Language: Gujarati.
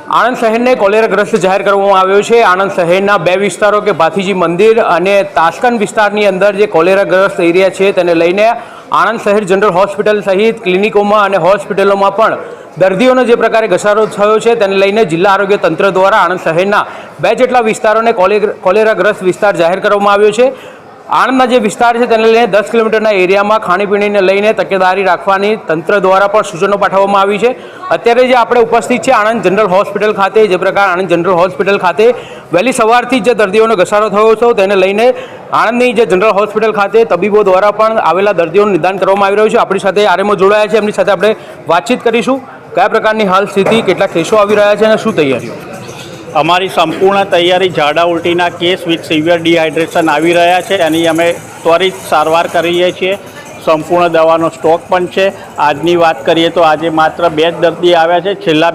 આણંદ શહેરને કોલેરાગ્રસ્ત જાહેર કરવામાં આવ્યો છે। આણંદ શહેરના બે વિસ્તારો કે ભાથીજી મંદિર અને તાશ્કંદ વિસ્તારની અંદર જે કોલેરાગ્રસ્ત એરિયા છે તેને લઈને આણંદ શહેર જનરલ હોસ્પિટલ સહિત ક્લિનિકોમાં અને હોસ્પિટલોમાં પણ દર્દીઓનો જે પ્રકારે ઘસારો થયો છે તેને લઈને જિલ્લા આરોગ્ય તંત્ર દ્વારા આણંદ શહેરના બે જેટલા વિસ્તારોને કોલેરાગ્રસ્ત વિસ્તાર જાહેર કરવામાં આવ્યો છે। આણંદના જે વિસ્તાર છે તેને લઈને 10 કિલોમીટરના એરિયામાં ખાણીપીણીને લઈને તકેદારી રાખવાની તંત્ર દ્વારા પણ સૂચનો પાઠવવામાં આવી છે। અત્યારે જે આપણે ઉપસ્થિત છે આણંદ જનરલ હોસ્પિટલ ખાતે, જે પ્રકાર આણંદ જનરલ હોસ્પિટલ ખાતે વહેલી સવારથી જે દર્દીઓનો ઘસારો થયો હતો તેને લઈને આણંદની જે જનરલ હોસ્પિટલ ખાતે તબીબો દ્વારા પણ આવેલા દર્દીઓનું નિદાન કરવામાં આવી રહ્યું છે। આપણી સાથે આરએમઓ જોડાયા છે, એમની સાથે આપણે વાતચીત કરીશું। કયા પ્રકારની હાલ સ્થિતિ, કેટલા કેસો આવી રહ્યા છે અને શું તૈયારીઓ? અમારી સંપૂર્ણ તૈયારી ઝાડા ઉલટીના કેસ વિથ સિવિયર ડિહાઇડ્રેશન આવી રહ્યા છે, એની અમે ત્વરિત સારવાર કરીએ છીએ। સંપૂર્ણ દવાનો સ્ટોક પણ છે। આજની વાત કરીએ તો આજે માત્ર 2 જ દર્દી આવ્યા છે। છેલ્લા